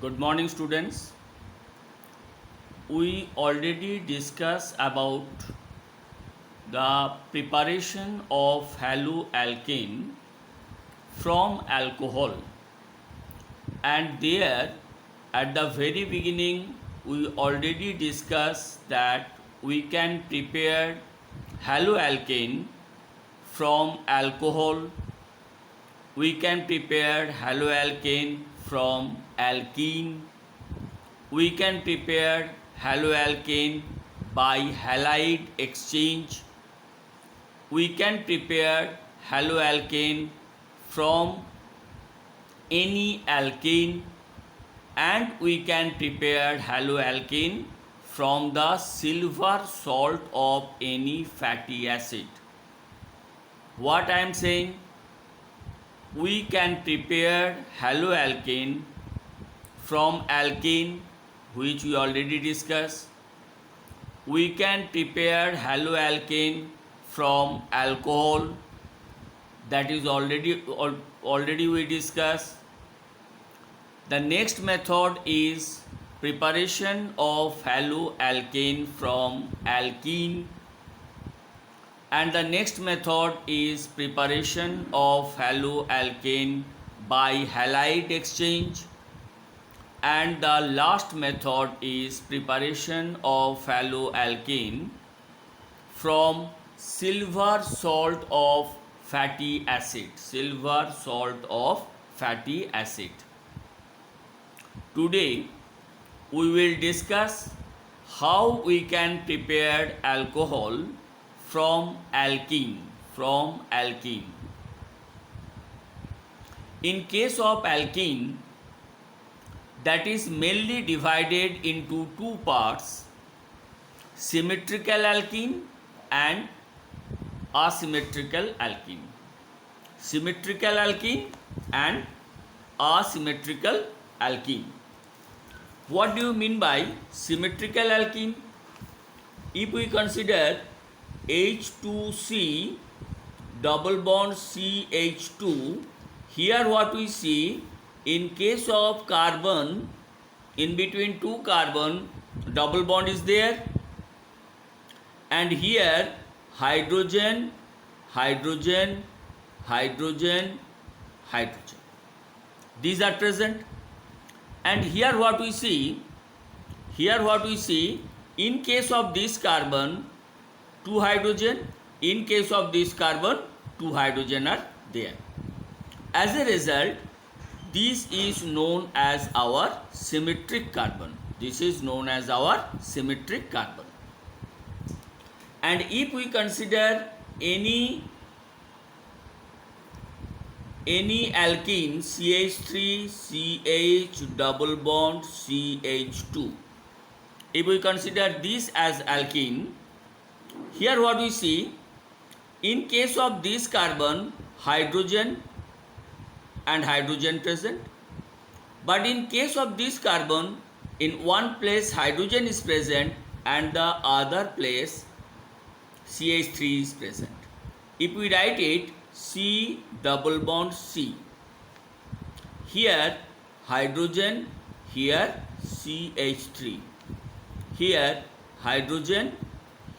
Good morning, students. We already discussed about the preparation of haloalkane from alcohol, and there at the very beginning we already discussed that we can prepare haloalkane from alcohol. We can prepare haloalkane from alkene. We can prepare haloalkane by halide exchange. We can prepare haloalkane from any alkane, and we can prepare haloalkane from the silver salt of any fatty acid. What I am saying, we can prepare haloalkane from alkene, which we already discussed. We can prepare haloalkane from alcohol, that is already we discussed. The next method is preparation of haloalkane from alkene, and the next method is preparation of haloalkane by halide exchange, and the last method is preparation of haloalkane from silver salt of fatty acid. Today we will discuss how we can prepare alcohol from alkene. In case of alkene, that is mainly divided into two parts: symmetrical alkene and asymmetrical alkene. Symmetrical alkene and asymmetrical alkene. What do you mean by symmetrical alkene? If we consider H2C double bond CH2, here what we see, in case of carbon, in between two carbon double bond is there, and here hydrogen, these are present. And here what we see, in case of this carbon, two hydrogen, in case of this carbon, two hydrogen are there. As a result, this is known as our symmetric carbon. And if we consider any alkene, CH3 CH double bond CH2, if we consider this as alkene, here what we see, in case of this carbon, hydrogen and hydrogen present, but in case of this carbon, in one place hydrogen is present and the other place CH3 is present. If we write it C double bond C, here hydrogen, here CH3, here hydrogen,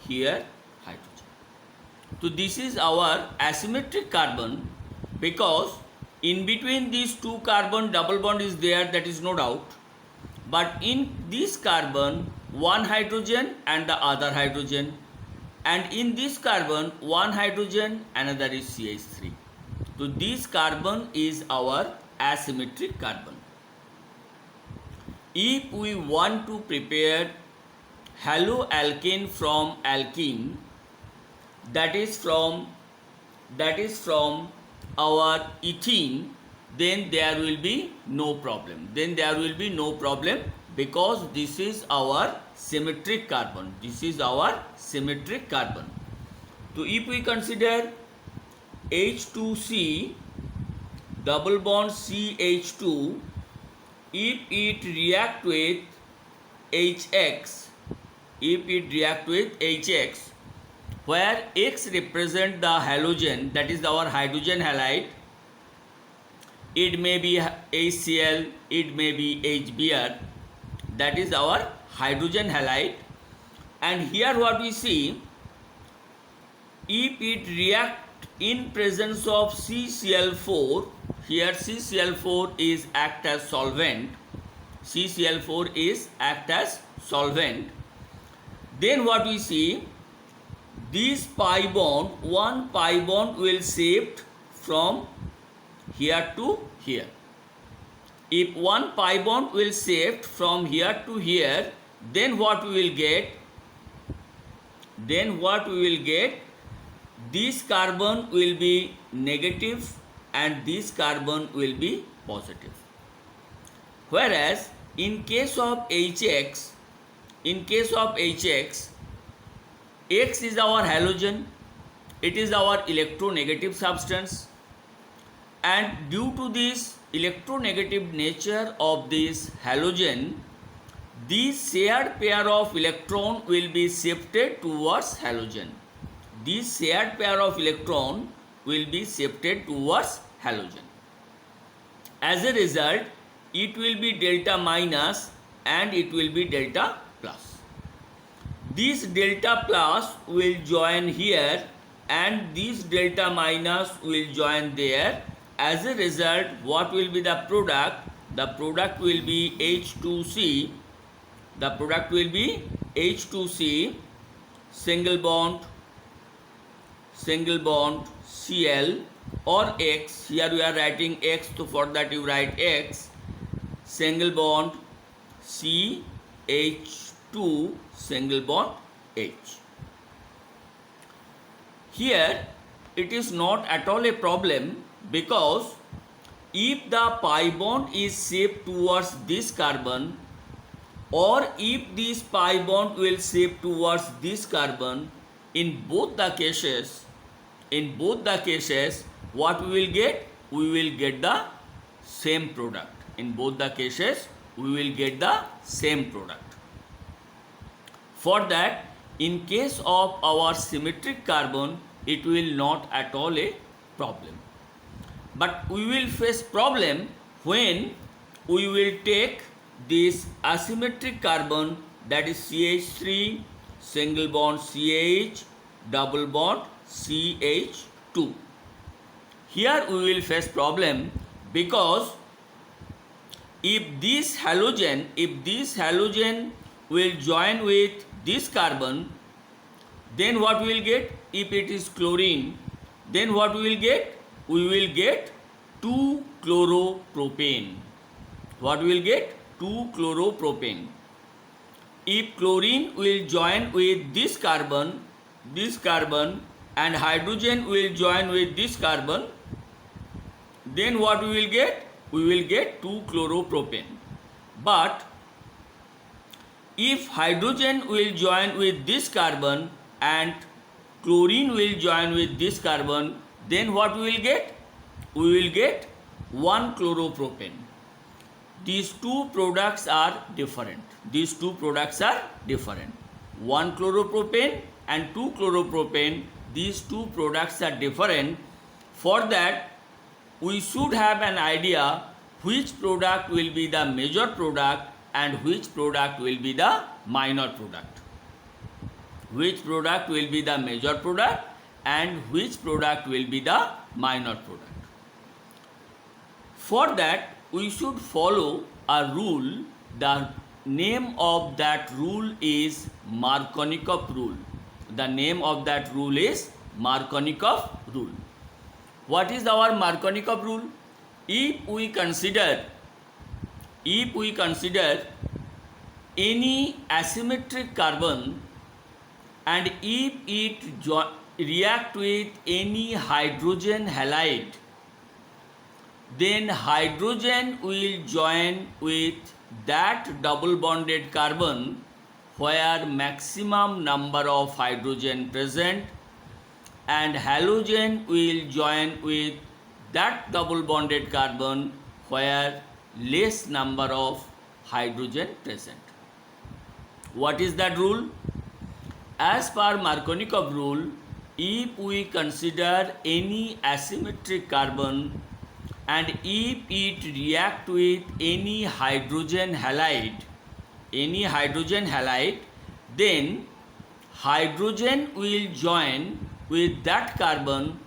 here hydrogen. So this is our asymmetric carbon, because in between these two carbon double bond is there, that is no doubt, but in this carbon one hydrogen and the other hydrogen, and in this carbon one hydrogen, another is CH3. So this carbon is our asymmetric carbon. If we want to prepare haloalkane from alkene, that is from our ethene, then there will be no problem. Because this is our symmetric carbon. So if we consider H2C double bond CH2, if it react with HX, where X represent the halogen, that is our hydrogen halide, it may be HCl, it may be HBr, that is our hydrogen halide. And here what we see, if it react in presence of CCl4, here CCl4 is act as solvent, CCl4 is act as solvent, then what we see, this pi bond, one pi bond will shift from here to here. If one pi bond will shift from here to here, then what we will get? This carbon will be negative and this carbon will be positive. Whereas in case of HX, X is our halogen, it is our electronegative substance, and due to this electronegative nature of this halogen, this shared pair of electron will be shifted towards halogen. This shared pair of electron will be shifted towards halogen. As a result, it will be delta minus and it will be delta plus. This delta plus will join here and this delta minus will join there. As a result, what will be the product? The product will be H2C. The product will be H2C, single bond Cl or X. Here we are writing X, so for that you write X, single bond CH2, single bond H. Here it is not at all a problem, because if the pi bond is shaped towards this carbon, or if this pi bond will shape towards this carbon, in both the cases, what we will get? We will get the same product. In both the cases, we will get the same product. For that, in case of our symmetric carbon, it will not at all a problem. But we will face problem when we will take this asymmetric carbon, that is CH3, single bond CH, double bond CH2. Here we will face problem, because if this halogen will join with this carbon, then what we will get? If it is chlorine, then what we will get? We will get 2-chloropropane. What we will get? 2-chloropropane. If chlorine will join with this carbon and hydrogen will join with this carbon, then what we will get? We will get 2-chloropropane. But if hydrogen will join with this carbon and chlorine will join with this carbon, then what we will get? We will get 1-chloropropane. These two products are different. 1-chloropropane and 2-chloropropane, these two products are different. For that, we should have an idea which product will be the major product and which product will be the minor product. Which product will be the major product and which product will be the minor product. For that, we should follow a rule. The name of that rule is Markovnikov rule. The name of that rule is Markovnikov rule. What is our Markovnikov rule? If we consider any asymmetric carbon and if it react with any hydrogen halide, then hydrogen will join with that double bonded carbon where maximum number of hydrogen present, and halogen will join with that double bonded carbon where less number of hydrogen present. What is that rule? As per Markovnikov rule, if we consider any asymmetric carbon and if it react with any hydrogen halide, then hydrogen will join with that carbon,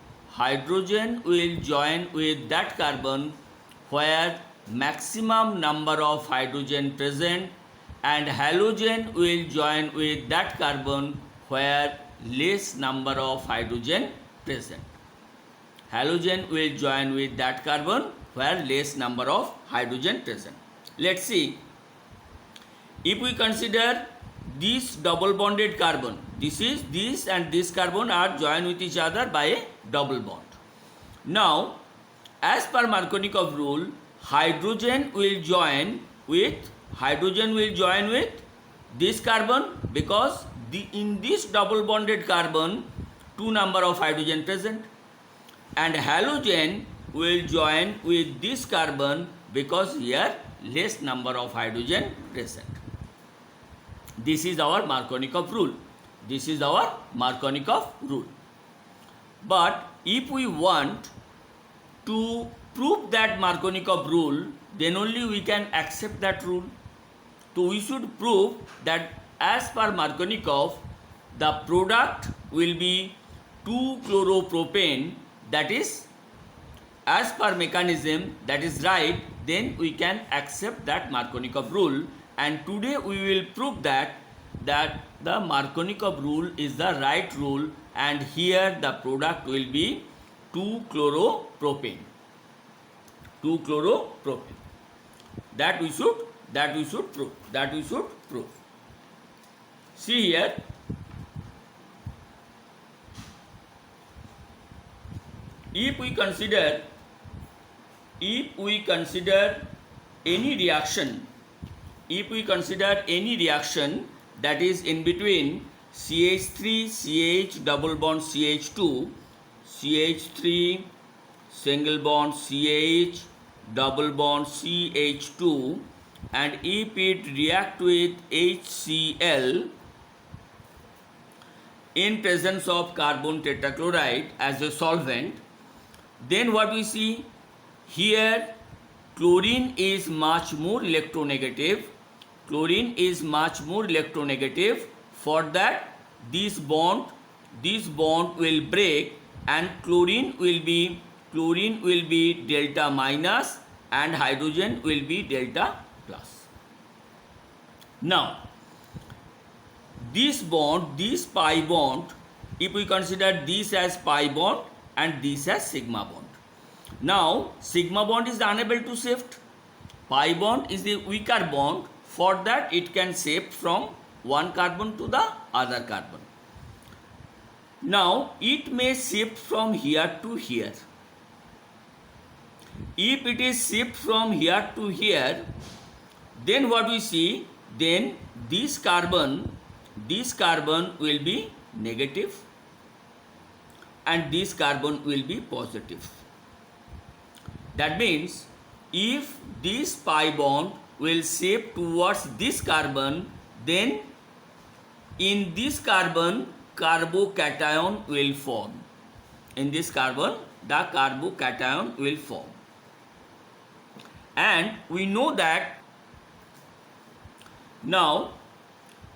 where maximum number of hydrogen present, and halogen will join with that carbon where less number of hydrogen present. Halogen will join with that carbon where less number of hydrogen present. Let's see. If we consider this double bonded carbon, this and this carbon are joined with each other by a double bond. Now, as per Markovnikov rule, hydrogen will join with this carbon, because in this double bonded carbon 2 number of hydrogen present, and halogen will join with this carbon because here less number of hydrogen present. This is our Markovnikov rule. But if we want to prove that Markovnikov rule, then only we can accept that rule. So we should prove that as per Markovnikov, the product will be 2-chloropropane, that is, as per mechanism, that is right, then we can accept that Markovnikov rule. And today we will prove that the Markovnikov rule is the right rule, and here the product will be 2-chloropropane. That we should prove. See here. If we consider any reaction, that is in between CH3 CH double bond CH2, CH3 single bond CH double bond CH2, and if it react with HCl in presence of carbon tetrachloride as a solvent, then what we see here, chlorine is much more electronegative. For that, this bond will break, and chlorine will be delta minus and hydrogen will be delta plus. Now, this pi bond, if we consider this as pi bond and this as sigma bond. Now, sigma bond is unable to shift. Pi bond is the weaker bond. For that, it can shift from one carbon to the other carbon. Now, it may shift from here to here. If it is shift from here to here, then what we see, then this carbon will be negative and this carbon will be positive. That means if this pi bond will shift towards this carbon, then in this carbon carbocation will form. In this carbon the carbocation will form. And we know that now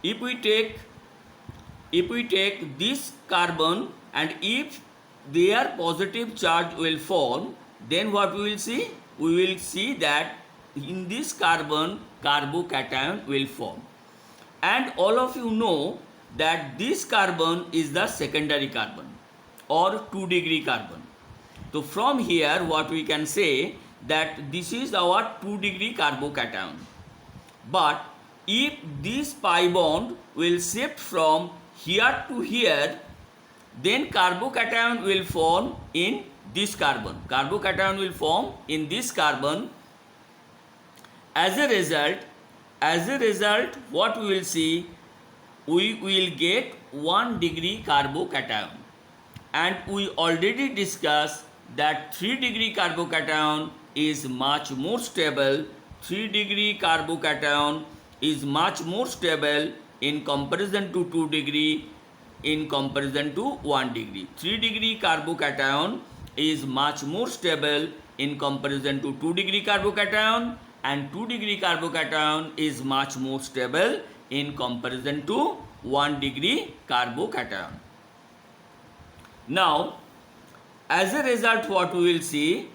if we take this carbon and if their positive charge will form, then what we will see? We will see that in this carbon carbocation will form. And all of you know that this carbon is the secondary carbon or 2-degree carbon. So from here what we can say that this is our 2-degree carbocation. But if this pi bond will shift from here to here, then carbocation will form in this carbon. Carbocation will form in this carbon. As a result, what we will see, we will get 1-degree carbocation. And we already discussed that 3-degree carbocation is much more stable. 3-degree carbocation is much more stable in comparison to 2-degree, in comparison to 1-degree. 3-degree carbocation is much more stable in comparison to 2-degree carbocation, and 2-degree carbocation is much more stable in comparison to 1-degree carbocation. Now, as a result, what we will see,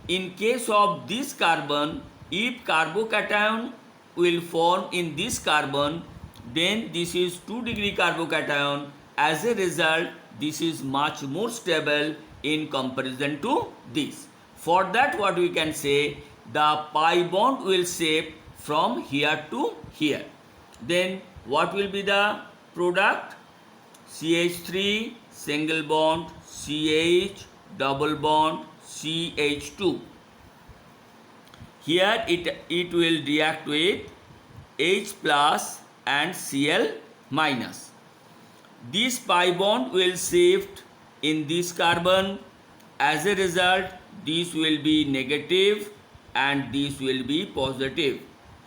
in case of this carbon, if carbocation will form in this carbon, then this is 2-degree carbocation. As a result, this is much more stable in comparison to this. For that, what we can say, the pi bond will shape from here to here. Then what will be the product? CH3 single bond CH double bond CH2. Here it will react with H plus and Cl minus. This pi bond will shift in this carbon. As a result, this will be negative and this will be positive.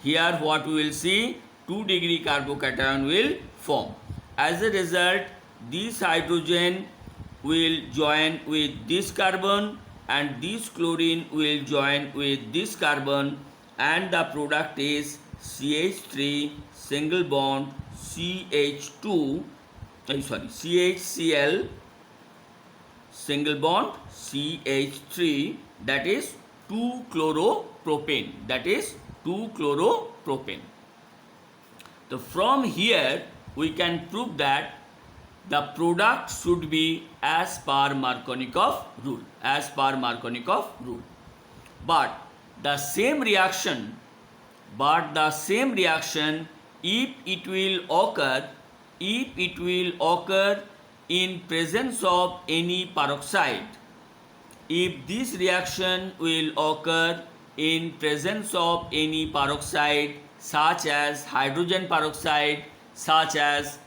Here what we will see, 2-degree carbocation will form. As a result, this hydrogen will join with this carbon and this chlorine will join with this carbon, and the product is CH3 single bond CH2 CHCl single bond CH3, that is 2-chloropropane, that is 2-chloropropane. So from here we can prove that the product should be as per Markovnikov rule, as per Markovnikov rule. But the same reaction, if it will occur in presence of any peroxide, if this reaction will occur in presence of any peroxide such as hydrogen peroxide, such as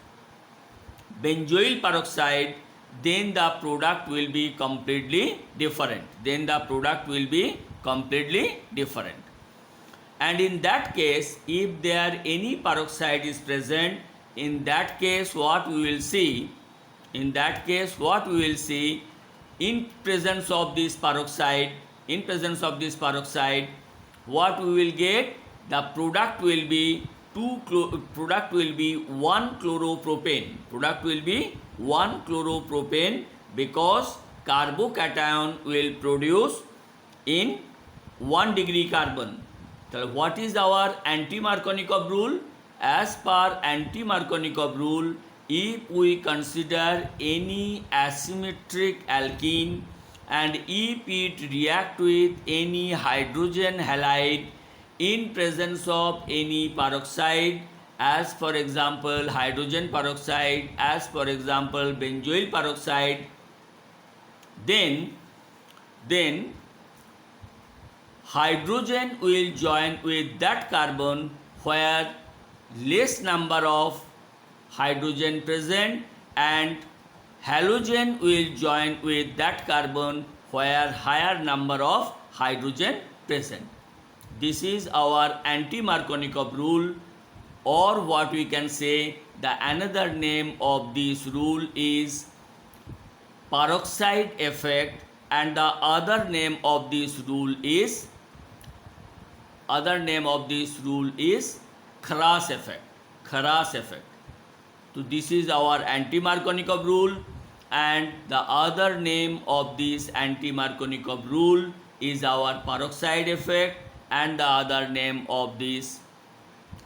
benzoyl peroxide, then the product will be completely different. And in that case, if there any peroxide is present, in that case what we will see, in presence of this peroxide, what we will get, the product will be 1-chloropropane, because carbocation will produce in 1-degree carbon. So what is our anti-Markovnikov rule? As per anti-Markovnikov rule, if we consider any asymmetric alkene and if it react with any hydrogen halide in presence of any peroxide, as for example hydrogen peroxide, as for example benzoyl peroxide, then hydrogen will join with that carbon where less number of hydrogen present, and halogen will join with that carbon where higher number of hydrogen present. This is our anti-Markovnikov rule, or what we can say, the another name of this rule is peroxide effect, and the other name of this rule is Kras effect. So this is our anti-Markovnikov rule, and the other name of this anti-Markovnikov rule is our peroxide effect, and the other name of this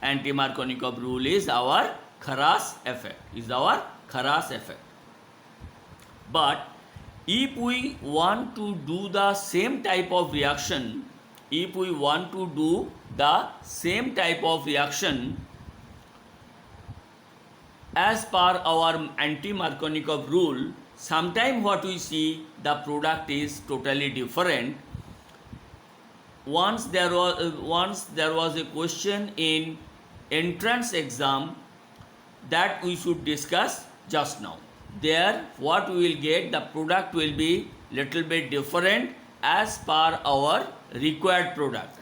anti-Markovnikov rule is our Kras effect. But if we want to do the same type of reaction, as per our anti-Markovnikov rule, sometime what we see, the product is totally different. Once there was a question in entrance exam that we should discuss just now. There what we will get, the product will be little bit different as per our required product,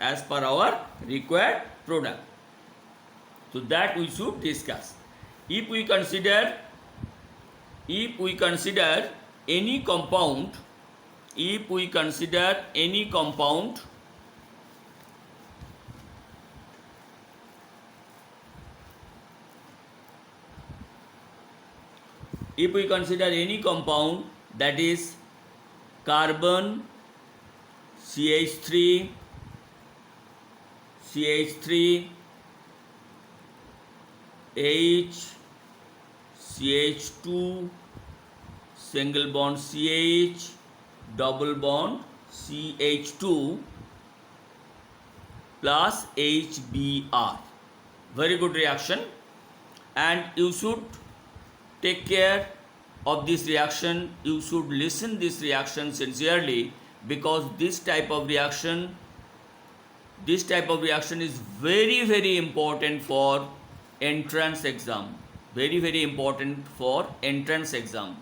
So that we should discuss. If we consider any compound if we consider any compound that is carbon CH3 H CH2 single bond CH double bond CH2 plus HBr. Very good reaction, and you should take care of this reaction. You should listen this reaction sincerely, because this type of reaction is very important for entrance exam. Very important for entrance exam.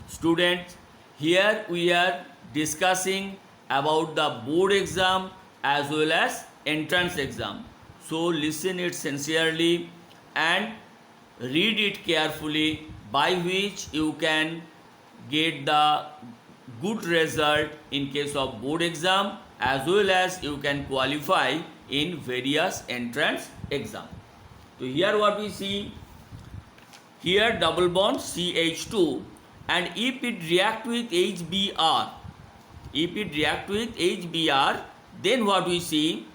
Students, here we are discussing about the board exam as well as entrance exam. So listen it sincerely and read it carefully, by which you can get the good result in case of board exam, as well as you can qualify in various entrance exam. So here what we see, here double bond CH2, and if it react with HBr, then what we see,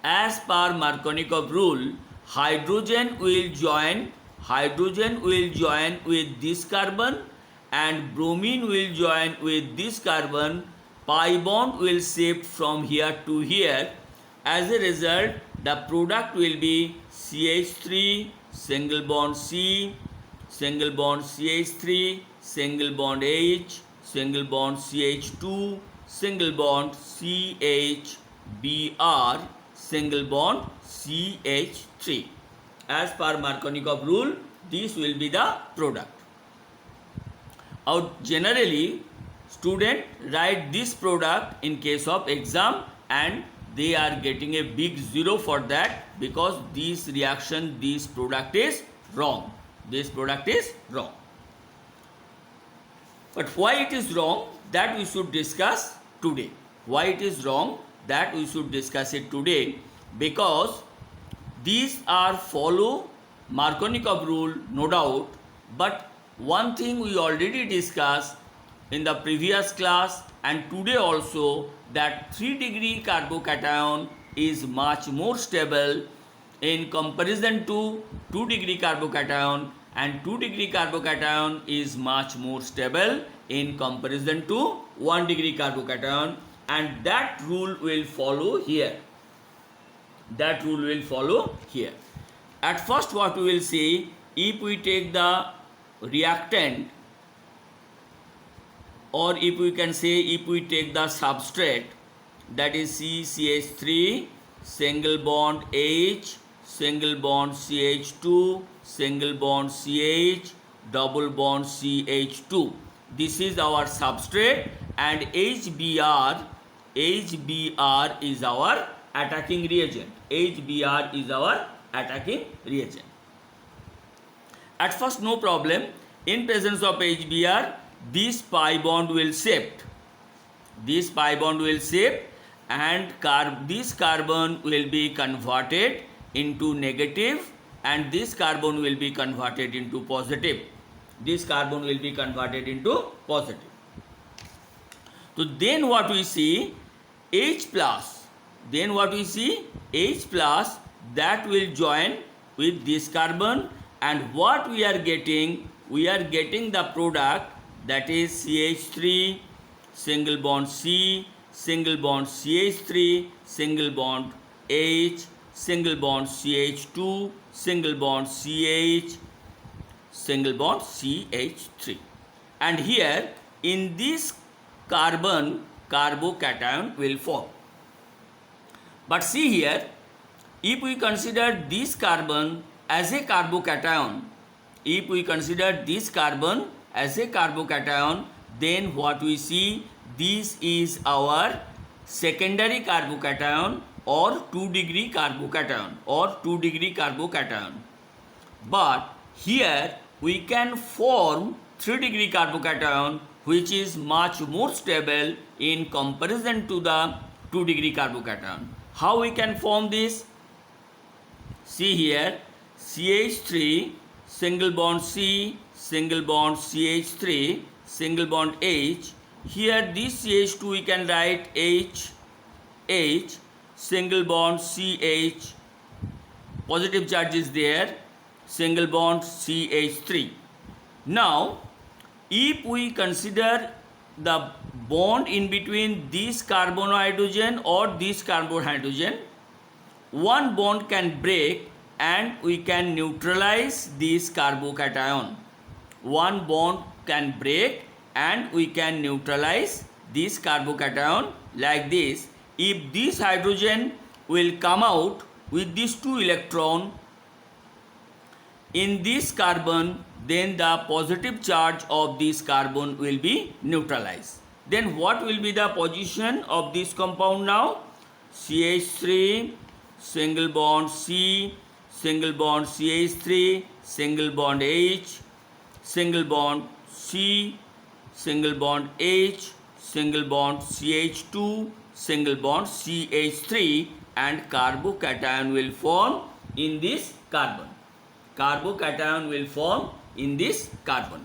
as per Markovnikov rule, hydrogen will join with this carbon, and bromine will join with this carbon. Pi bond will shift from here to here. As a result, the product will be CH3 single bond C, single bond CH3, single bond H, single bond CH2, single bond CHBr, single bond CH3. As per Markovnikov rule, this will be the product. Generally, student write this product in case of exam, and they are getting a big 0 for that, because this product is wrong. But why it is wrong, that we should discuss today. Because these are follow Markovnikov rule, no doubt, but one thing we already discussed in the previous class and today also, that 3-degree carbocation is much more stable in comparison to 2-degree carbocation, and 2-degree carbocation is much more stable in comparison to 1-degree carbocation, and that rule will follow here. At first what we will see, if we take the reactant, or if we can say if we take the substrate, that is CCH3 single bond H, single bond CH2, single bond CH, double bond CH2. This is our substrate, and HBr is our attacking reagent. At first no problem. In presence of HBr, this pi bond will shift. And this carbon will be converted into negative, and this carbon will be converted into positive. So then what we see, H plus, that will join with this carbon, and what we are getting the product, that is CH3 single bond C, single bond CH3, single bond H, single bond CH2, single bond CH, single bond CH3. And here in this carbon, carbocation will form. But see here, if we consider this carbon as a carbocation, then what we see, this is our secondary carbocation or 2-degree carbocation But here we can form 3-degree carbocation which is much more stable in comparison to the 2-degree carbocation. How we can form this? See here, CH3 single bond C, single bond CH3, single bond H. Here this CH2 we can write H, single bond CH, positive charge is there, single bond CH3. Now, if we consider the bond in between this carbon hydrogen or this carbon hydrogen, one bond can break and we can neutralize this carbocation. One bond can break and we can neutralize this carbocation like this. If this hydrogen will come out with these 2 electrons in this carbon, then the positive charge of this carbon will be neutralized. Then what will be the position of this compound now? CH3, single bond C, single bond CH3, single bond H, single bond C, single bond H, single bond CH2, single bond CH3, and carbocation will form in this carbon. Carbocation will form in this carbon.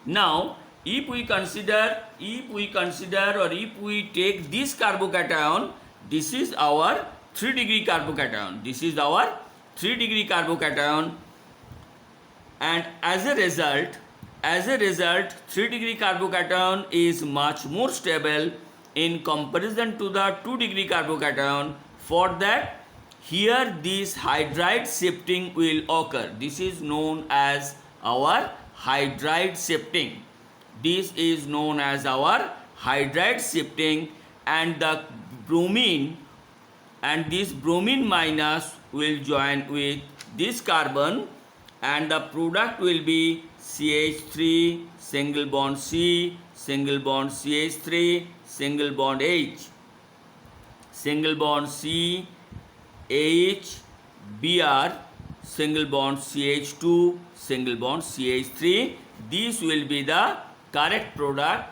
Now, if we consider or if we take this carbocation, this is our 3-degree carbocation. This is our 3-degree carbocation, and as a result 3-degree carbocation is much more stable in comparison to the 2-degree carbocation. For that, here this hydride shifting will occur. This is known as our hydride shifting. This is known as our hydride shifting, and the bromine and this bromine minus will join with this carbon, and the product will be CH3, single bond C, single bond CH3, single bond H, single bond C, H, Br, single bond CH2, single bond CH3. This will be the correct product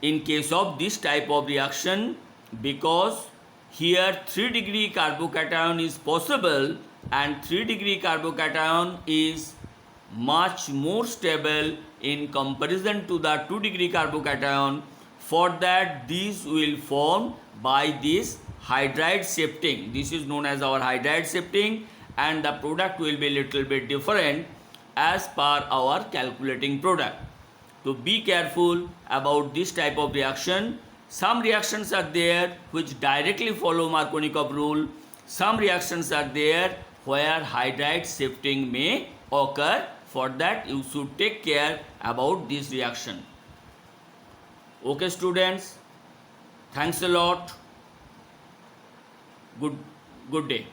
in case of this type of reaction, because here 3-degree carbocation is possible, and 3-degree carbocation is much more stable in comparison to the 2-degree carbocation. For that, this will form by this hydride shifting. This is known as our hydride shifting, and the product will be little bit different as per our calculating product. So be careful about this type of reaction. Some reactions are there which directly follow Markovnikov rule. Some reactions are there where hydride shifting may occur. For that, you should take care about this reaction. Okay, students, thanks a lot. Good day.